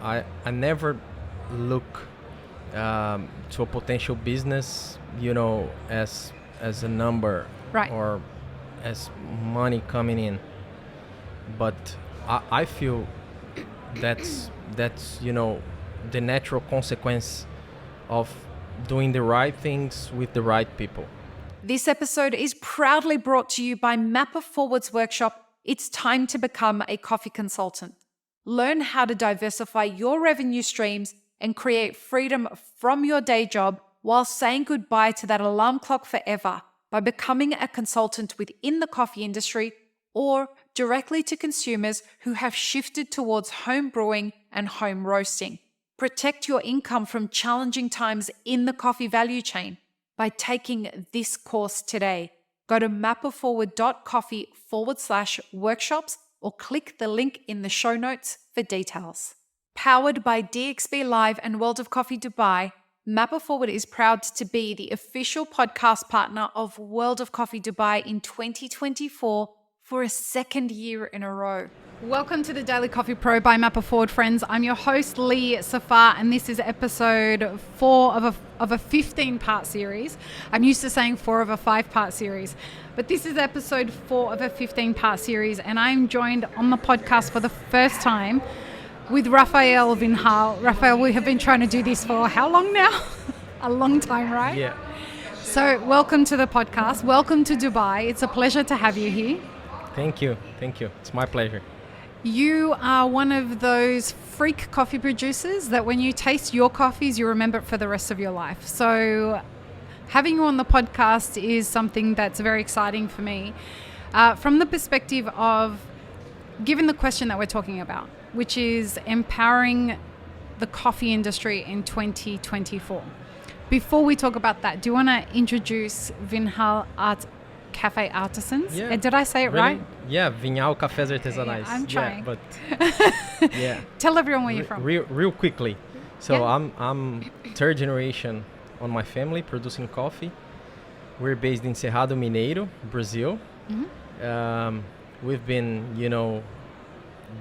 I never look to a potential business, as a number, Right. or as money coming in. But I feel that's the natural consequence of doing the right things with the right people. This episode is proudly brought to you by Mapper Forward's workshop, It's Time to Become a Coffee Consultant. Learn how to diversify your revenue streams and create freedom from your day job while saying goodbye to that alarm clock forever by becoming a consultant within the coffee industry or directly to consumers who have shifted towards home brewing and home roasting. Protect your income from challenging times in the coffee value chain by taking this course today. Go to mapperforward.coffee/workshops or click the link in the show notes for details. Powered by DXB Live and World of Coffee Dubai, Mapper Forward is proud to be the official podcast partner of World of Coffee Dubai in 2024 for a second year in a row. Welcome to the Daily Coffee Pro by Mapper Forward, friends. I'm your host, Lee Safar, and this is episode 4 of a 15-part series. I'm used to saying 4 of a 5-part series, but this is episode 4 of a 15-part series, and I'm joined on the podcast for the first time with Rafael Vinhal. Rafael, we have been trying to do this for how long now? A long time, right? Yeah. So welcome to the podcast. Welcome to Dubai. It's a pleasure to have you here. Thank you. It's my pleasure. You are one of those freak coffee producers that when you taste your coffees, you remember it for the rest of your life. So having you on the podcast is something that's very exciting for me. From the perspective of, given the question that we're talking about, which is empowering the coffee industry in 2024. Before we talk about that, do you want to introduce Vinhal Cafes Artesanais? Yeah. Did I say it Really? right? Yeah, Vinhal Cafes Artesanais. Yeah, I'm trying. Yeah, but yeah. Tell everyone where you're from. Real quickly. So Yeah. I'm third generation on my family producing coffee. We're based in Cerrado Mineiro, Brazil. Mm-hmm. We've been,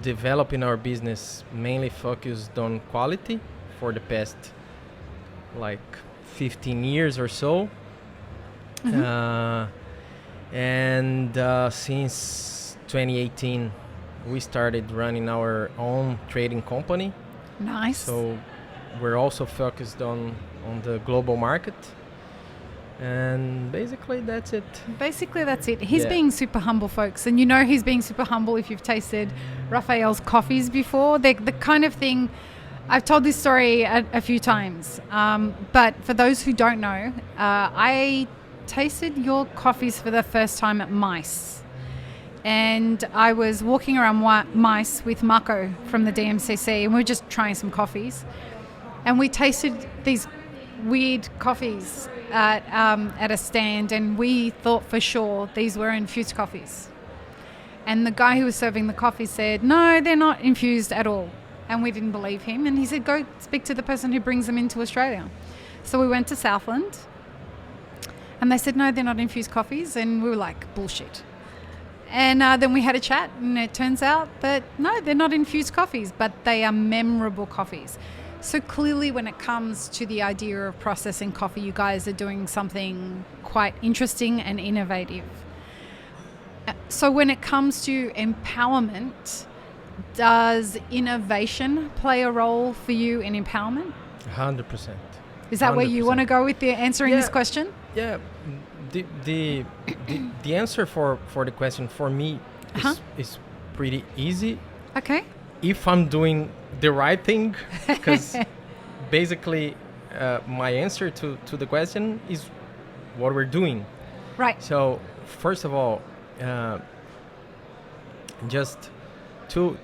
developing our business mainly focused on quality for the past 15 years or so. Mm-hmm. And since 2018, we started running our own trading company. Nice. So we're also focused on the global market. And basically, that's it. He's being super humble, folks. And he's being super humble if you've tasted Rafael's coffees before. They're the kind of thing, I've told this story a few times. But for those who don't know, I tasted your coffees for the first time at MICE. And I was walking around MICE with Marco from the DMCC, and we were just trying some coffees. And we tasted these weird coffees at a stand, and we thought for sure these were infused coffees. And the guy who was serving the coffee said, no, they're not infused at all. And we didn't believe him. And he said, go speak to the person who brings them into Australia. So we went to Southland, and they said, no, they're not infused coffees. And we were like, bullshit. And then we had a chat, and it turns out that, no, they're not infused coffees, but they are memorable coffees. So clearly when it comes to the idea of processing coffee, you guys are doing something quite interesting and innovative. So when it comes to empowerment, does innovation play a role for you in empowerment? 100%. Is that 100%. Where you want to go with the answering this question? Yeah. The answer for the question for me is pretty easy. Okay. If I'm doing the right thing, because basically my answer to the question is what we're doing. Right. So first of all, just two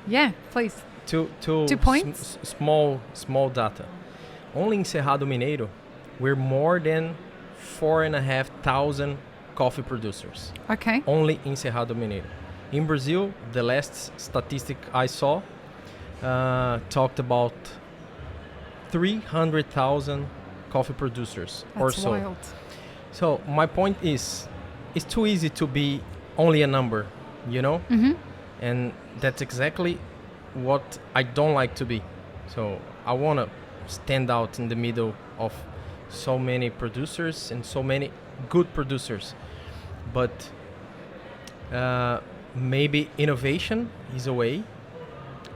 yeah, please. Two 2 points. Small data. Only in Cerrado Mineiro, we're more than 4,500 coffee producers. Okay. Only in Cerrado Mineiro. In Brazil, the last statistic I saw talked about 300,000 coffee producers or so. That's wild. So my point is, it's too easy to be only a number, Mm-hmm. And that's exactly what I don't like to be. So I want to stand out in the middle of so many producers and so many good producers. But maybe innovation is a way.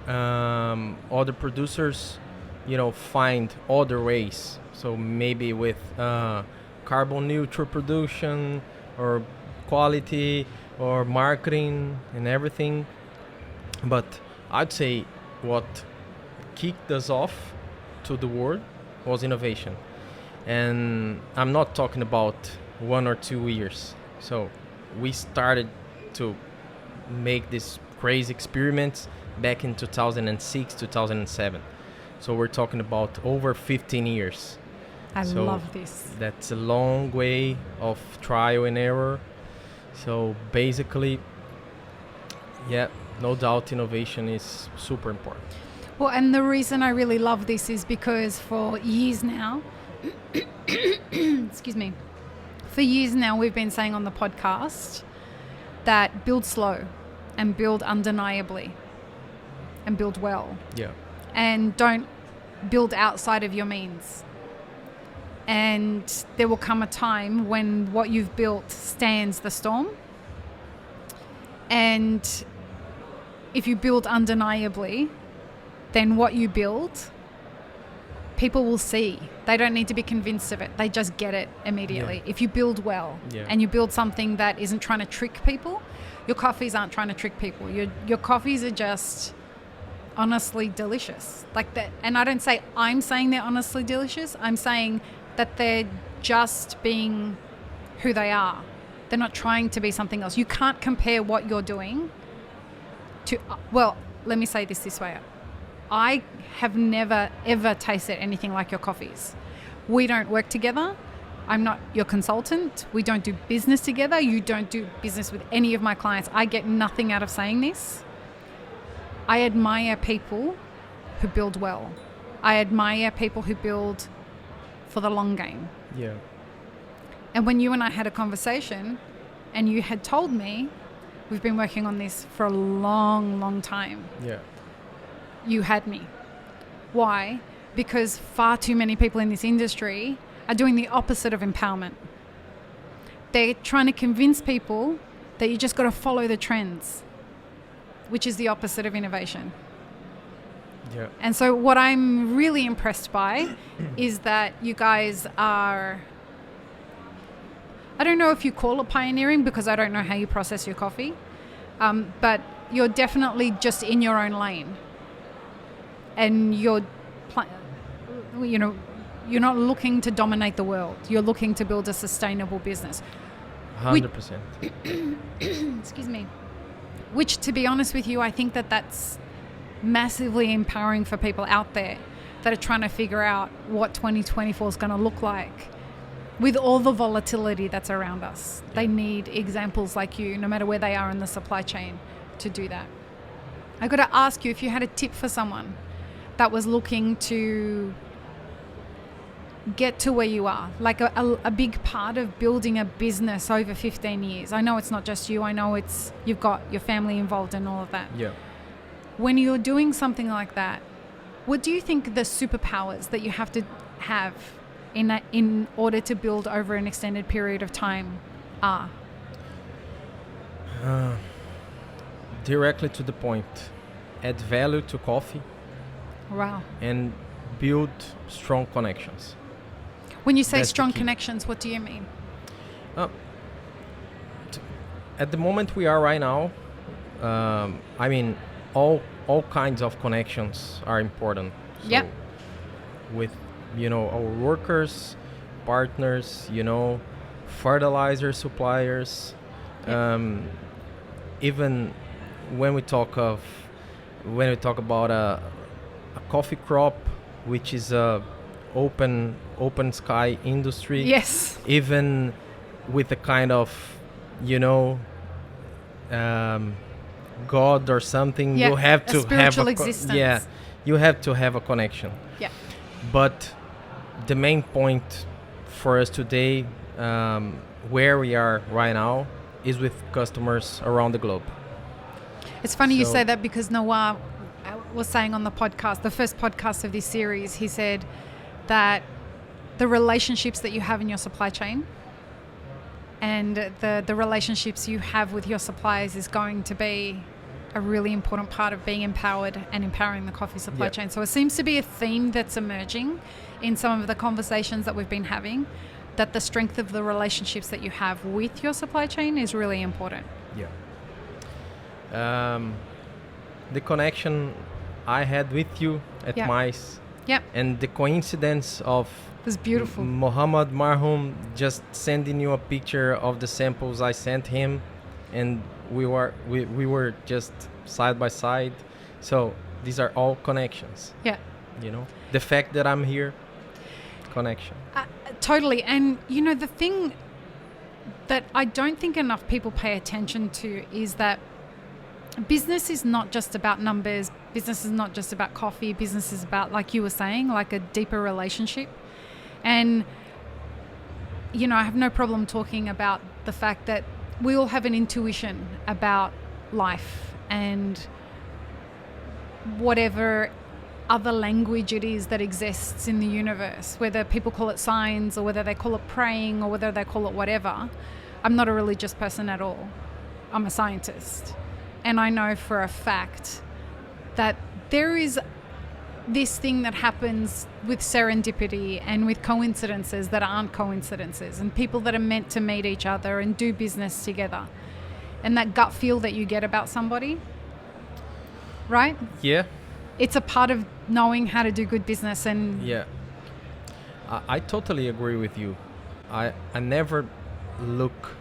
Other producers, find other ways. So maybe with carbon neutral production or quality or marketing and everything. But I'd say what kicked us off to the world was innovation. And I'm not talking about 1 or 2 years. So we started to make these crazy experiments back in 2006, 2007. So we're talking about over 15 years. I love this. That's a long way of trial and error. So basically, yeah, no doubt innovation is super important. Well, and the reason I really love this is because for years now, excuse me, for years now we've been saying on the podcast that build slow and build undeniably and build well. Yeah. And don't build outside of your means. And there will come a time when what you've built stands the storm. And if you build undeniably, then what you build, people will see. They don't need to be convinced of it. They just get it immediately. Yeah. If you build well and you build something that isn't trying to trick people, your coffees aren't trying to trick people. Your coffees are just honestly delicious. Like that. And I don't say I'm saying they're honestly delicious. I'm saying that they're just being who they are. They're not trying to be something else. You can't compare what you're doing to, well, let me say this way. I have never, ever tasted anything like your coffees. We don't work together. I'm not your consultant. We don't do business together. You don't do business with any of my clients. I get nothing out of saying this. I admire people who build well. I admire people who build for the long game. Yeah. And when you and I had a conversation and you had told me, we've been working on this for a long, long time. Yeah. You had me. Why? Because far too many people in this industry are doing the opposite of empowerment. They're trying to convince people that you just got to follow the trends, which is the opposite of innovation. Yeah. And so what I'm really impressed by is that you guys are, I don't know if you call it pioneering because I don't know how you process your coffee, but you're definitely just in your own lane. And you're not looking to dominate the world. You're looking to build a sustainable business. 100%. Excuse me. Which, to be honest with you, I think that's massively empowering for people out there that are trying to figure out what 2024 is going to look like with all the volatility that's around us. Yeah. They need examples like you, no matter where they are in the supply chain, to do that. I've got to ask you, if you had a tip for someone that was looking to get to where you are, like a big part of building a business over 15 years. I know it's not just you. I know you've got your family involved in all of that. Yeah. When you're doing something like that, what do you think the superpowers that you have to have in order to build over an extended period of time are? Directly to the point. Add value to coffee. Wow. And build strong connections. When you say that's strong connections, what do you mean? At the moment we are right now, all kinds of connections are important. So yep. With, our workers, partners, fertilizer suppliers, yep. Even when we talk about a coffee crop, which is a open sky industry. Yes. Even with a kind of, God or something, yeah, you have to have a existence. You have to have a connection. Yeah. But the main point for us today, where we are right now, is with customers around the globe. It's funny you say that because Noah, was saying on the podcast, the first podcast of this series, he said that the relationships that you have in your supply chain and the relationships you have with your suppliers is going to be a really important part of being empowered and empowering the coffee supply chain. So it seems to be a theme that's emerging in some of the conversations that we've been having, that the strength of the relationships that you have with your supply chain is really important. The connection I had with you at MICE and the coincidence of it was beautiful. Mohammed Marhum just sending you a picture of the samples I sent him, and we were just side by side. So these are all connections. Yeah. You know, the fact that I'm here, connection. Totally. And you know, the thing that I don't think enough people pay attention to is that business is not just about numbers. Business is not just about coffee. Business is about, like you were saying, like a deeper relationship. And, you know, I have no problem talking about the fact that we all have an intuition about life and whatever other language it is that exists in the universe, whether people call it signs or whether they call it praying or whether they call it whatever. I'm not a religious person at all. I'm a scientist. And I know for a fact that there is this thing that happens with serendipity and with coincidences that aren't coincidences, and people that are meant to meet each other and do business together. And that gut feel that you get about somebody, right? Yeah. It's a part of knowing how to do good business. And yeah, I totally agree with you. I never look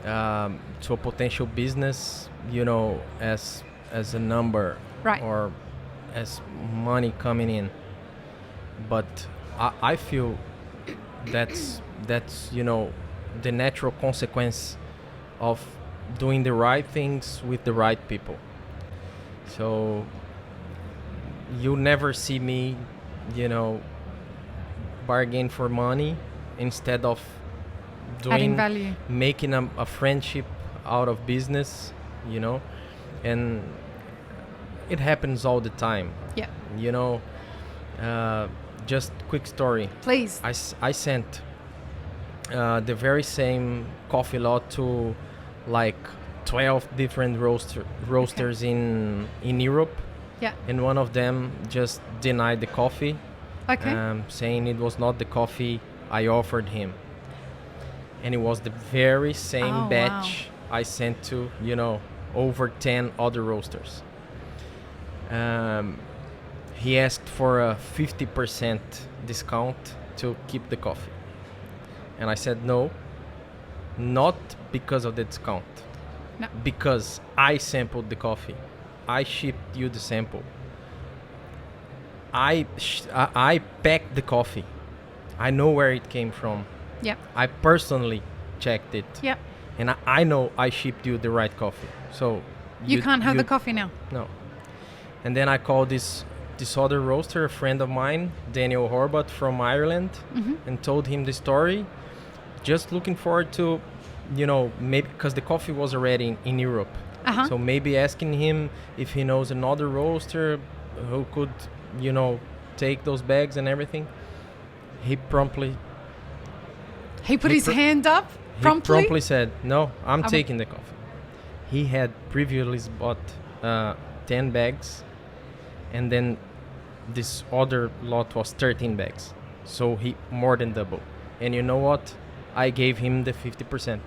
to a potential business, you know, as a number, right, or as money coming in. But I feel that's you know, the natural consequence of doing the right things with the right people. So you never see me, you know, bargain for money instead of adding value, making a friendship out of business, you know. And it happens all the time. Yeah. You know, just quick story. Please. I sent the very same coffee lot to like 12 different roasters in Europe. Yeah. And one of them just denied the coffee. Okay. Saying it was not the coffee I offered him. And it was the very same batch I sent to, you know, over 10 other roasters. He asked for a 50% discount to keep the coffee. And I said no, not because of the discount. No. Because I sampled the coffee. I shipped you the sample. I packed the coffee. I know where it came from. Yeah. I personally checked it. Yeah. And I know I shipped you the right coffee. So you can't have the coffee now. No. And then I called this other roaster, a friend of mine, Daniel Horvat from Ireland, and told him the story. Just looking forward to, you know, maybe because the coffee was already in Europe. So maybe asking him if he knows another roaster who could, you know, take those bags and everything. He promptly... He put his hand up promptly? He promptly said, no, I'm taking the coffee. He had previously bought 10 bags, and then this other lot was 13 bags. So he more than double. And you know what? I gave him the 50%.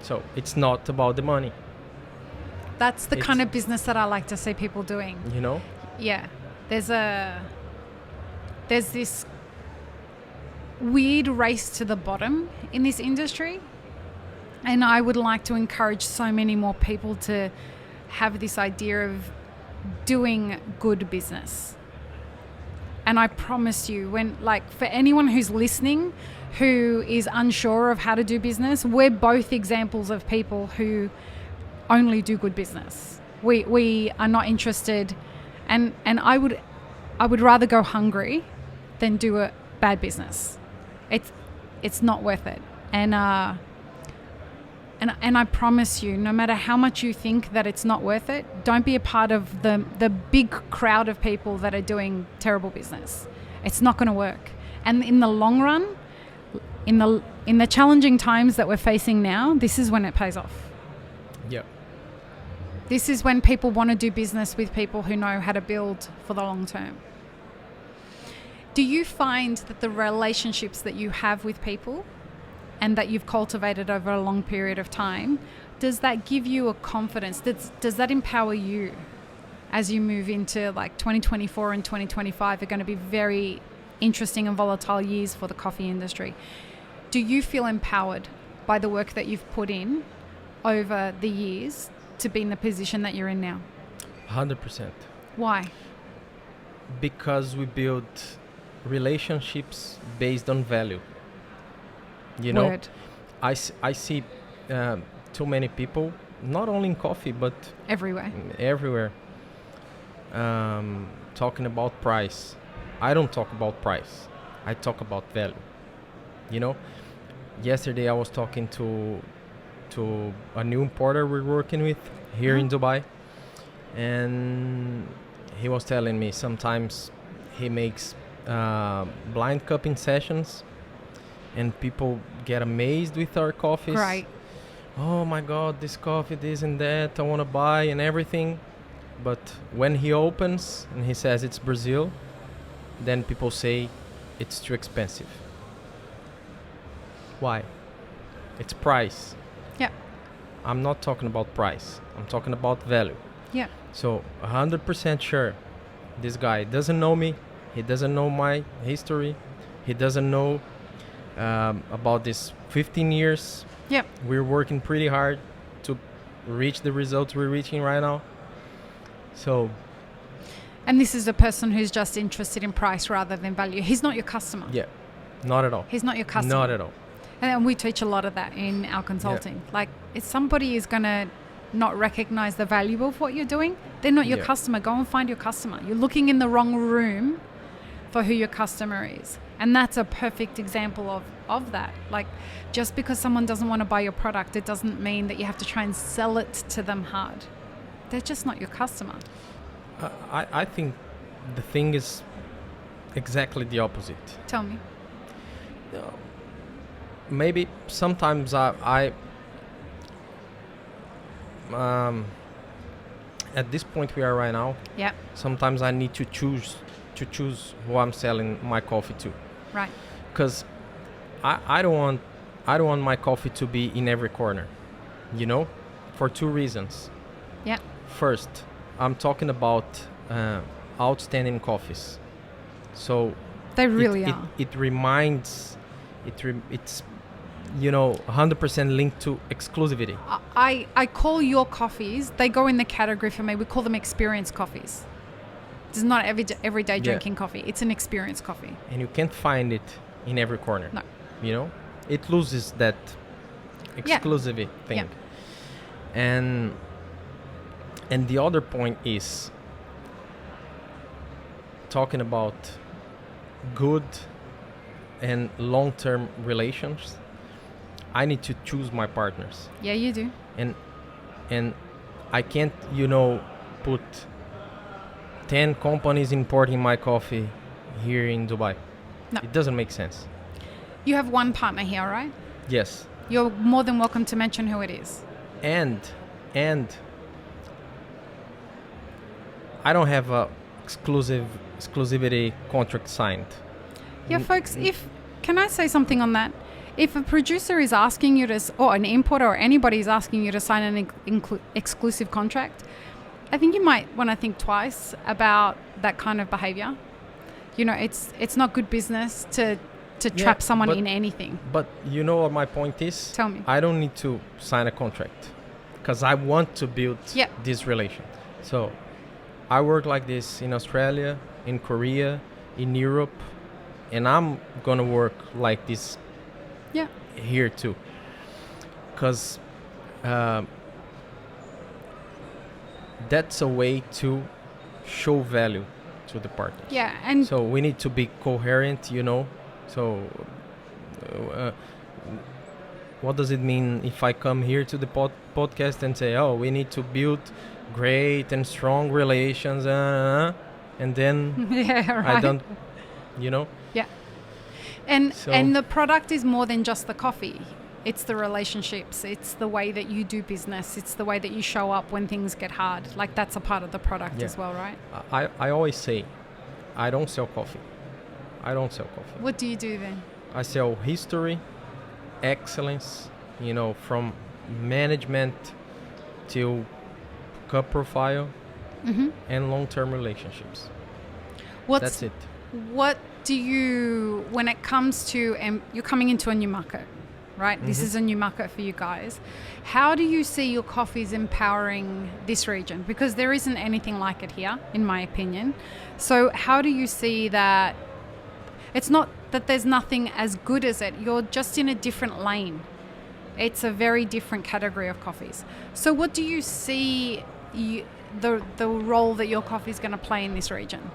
So it's not about the money. That's the kind of business that I like to see people doing. You know? Yeah. There's this weird race to the bottom in this industry. And I would like to encourage so many more people to have this idea of doing good business. And I promise you, when, like, for anyone who's listening who is unsure of how to do business, we're both examples of people who only do good business. We are not interested, and I would rather go hungry than do a bad business. It's not worth it. And And I promise you, no matter how much you think that it's not worth it, don't be a part of the big crowd of people that are doing terrible business. It's not going to work. And in the long run, in the challenging times that we're facing now, this is when it pays off. Yeah. This is when people want to do business with people who know how to build for the long term. Do you find that the relationships that you have with people and that you've cultivated over a long period of time, does that give you a confidence? Does that empower you as you move into like 2024 and 2025 are going to be very interesting and volatile years for the coffee industry? Do you feel empowered by the work that you've put in over the years to be in the position that you're in now? 100%. Why? Because we build relationships based on value. You know, I see too many people, not only in coffee, but everywhere, talking about price. I don't talk about price. I talk about value. You know, yesterday I was talking to a new importer we're working with here in Dubai, and he was telling me sometimes he makes blind cupping sessions, and people get amazed with our coffees. Right. Oh my God, this coffee, this and that, I want to buy and everything. But when he opens and he says it's Brazil, then people say it's too expensive. Why? It's price. Yeah. I'm not talking about price. I'm talking about value. Yeah. So 100% sure this guy doesn't know me. He doesn't know my history. He doesn't know about this 15 years. Yep. We're working pretty hard to reach the results we're reaching right now. So. And this is a person who's just interested in price rather than value. He's not your customer. Yeah, not at all. He's not your customer. Not at all. And we teach a lot of that in our consulting. Yeah. Like, if somebody is going to not recognize the value of what you're doing, they're not your customer. Go and find your customer. You're looking in the wrong room for who your customer is. And that's a perfect example of that. Like, just because someone doesn't want to buy your product, it doesn't mean that you have to try and sell it to them hard. They're just not your customer. I think the thing is exactly the opposite. Tell me. Maybe sometimes I at this point we are right now. Yeah. Sometimes I need to choose who I'm selling my coffee to. Right. Because I don't want my coffee to be in every corner, you know, for two reasons. Yeah. First, I'm talking about outstanding coffees. So they really are. It reminds, it's, you know, 100% linked to exclusivity. I call your coffees, they go in the category for me, we call them experience coffees. It's not everyday drinking coffee. It's an experience coffee. And you can't find it in every corner. No. You know? It loses that exclusivity thing. Yeah. And the other point is talking about good and long-term relations. I need to choose my partners. Yeah, you do. And I can't, you know, put 10 companies importing my coffee here in Dubai. No. It doesn't make sense. You have one partner here, right? Yes. You're more than welcome to mention who it is. And I don't have a exclusivity contract signed. Yeah, folks, can I say something on that? If a producer is asking you to, or an importer or anybody is asking you to sign an exclusive contract, I think you might want to think twice about that kind of behavior. You know, it's not good business to trap someone in anything. But you know what my point is? Tell me. I don't need to sign a contract because I want to build this relation. So I work like this in Australia, in Korea, in Europe, and I'm going to work like this here too. Because that's a way to show value to the partners. Yeah, and so we need to be coherent, you know. So What does it mean if I come here to the podcast and say, oh, we need to build great and strong relations, and then I don't, Yeah. And the product is more than just the coffee. It's the relationships. It's the way that you do business. It's the way that you show up when things get hard. Like that's a part of the product as well, right? I always say, I don't sell coffee. What do you do then? I sell history, excellence, from management to cup profile and long-term relationships. That's it. What do you, when it comes to, you're coming into a new market, right? This is a new market for you guys. How do you see your coffees empowering this region? Because there isn't anything like it here, in my opinion. So how do you see that? It's not that there's nothing as good as it. You're just in a different lane. It's a very different category of coffees. So what do you see the role that your coffee is going to play in this region?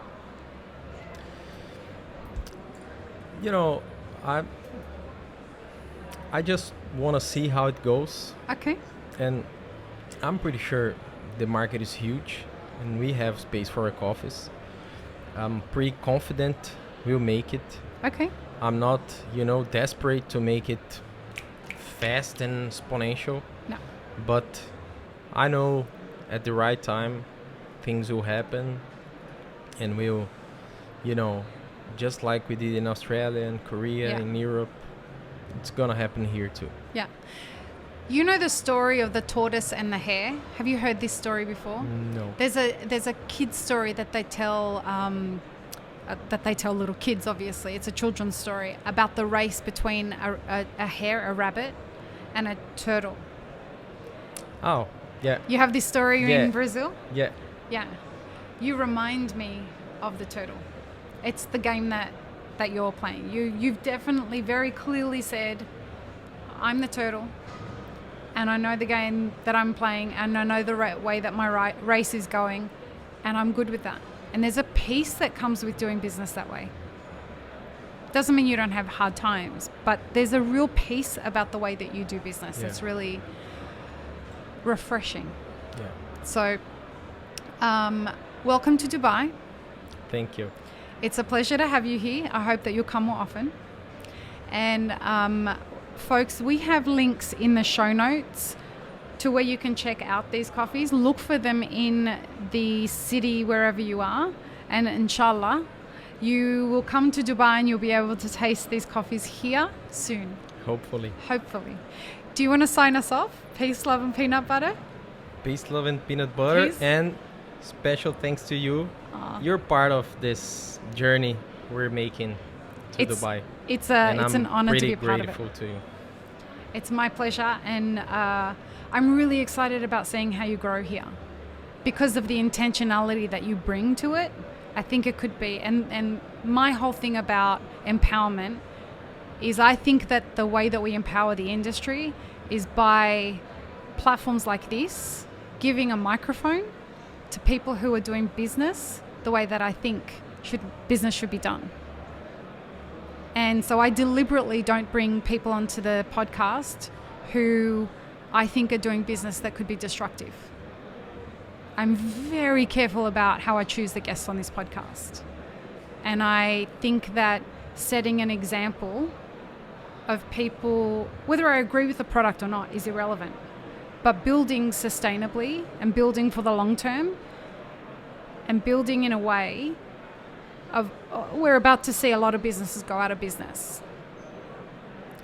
I just want to see how it goes. Okay. And I'm pretty sure the market is huge and we have space for our coffees. I'm pretty confident we'll make it. Okay. I'm not, desperate to make it fast and exponential. No. But I know at the right time things will happen and we'll, just like we did in Australia and Korea, in Europe, it's gonna happen here too. Yeah. You know the story of the tortoise and the hare? Have you heard this story before? No. There's a kid's story that they tell little kids. Obviously, it's a children's story about the race between a hare, a rabbit, and a turtle. Oh, yeah. You have this story in Brazil? Yeah. Yeah. You remind me of the turtle. It's the game that you're playing. You've definitely very clearly said, I'm the turtle, and I know the game that I'm playing, and I know the way that my race is going, and I'm good with that. And there's a peace that comes with doing business that way. Doesn't mean you don't have hard times, but there's a real peace about the way that you do business. It's really refreshing. Yeah. So, welcome to Dubai. Thank you. It's a pleasure to have you here. I hope that you'll come more often. And folks, we have links in the show notes to where you can check out these coffees. Look for them in the city wherever you are. And inshallah, you will come to Dubai and you'll be able to taste these coffees here soon. Hopefully. Do you want to sign us off? Peace, love, and peanut butter. Peace, love, and peanut butter. Peace. And special thanks to you. You're part of this journey we're making to Dubai. It's an honor to be a part of it. I'm grateful to you. It's my pleasure, and I'm really excited about seeing how you grow here because of the intentionality that you bring to it. I think it could be, and my whole thing about empowerment is I think that the way that we empower the industry is by platforms like this, giving a microphone to people who are doing business the way that I think business should be done. And so I deliberately don't bring people onto the podcast who I think are doing business that could be destructive. I'm very careful about how I choose the guests on this podcast. And I think that setting an example of people, whether I agree with the product or not, is irrelevant. But building sustainably and building for the long term and building in a way of, we're about to see a lot of businesses go out of business.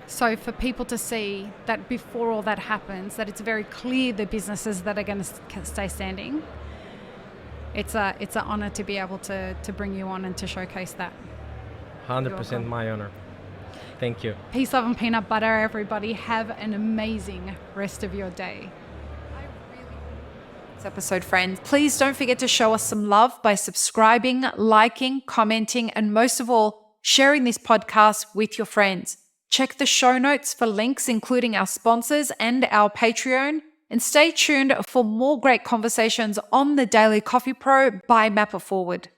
So for people to see that before all that happens, that it's very clear the businesses that are going to stay standing, it's an honor to be able to bring you on and to showcase that. 100% my honor. Thank you. Peace, love, and peanut butter, everybody. Have an amazing rest of your day. This episode, friends. Please don't forget to show us some love by subscribing, liking, commenting, and most of all, sharing this podcast with your friends. Check the show notes for links, including our sponsors and our Patreon. And stay tuned for more great conversations on the Daily Coffee Pro by Map It Forward.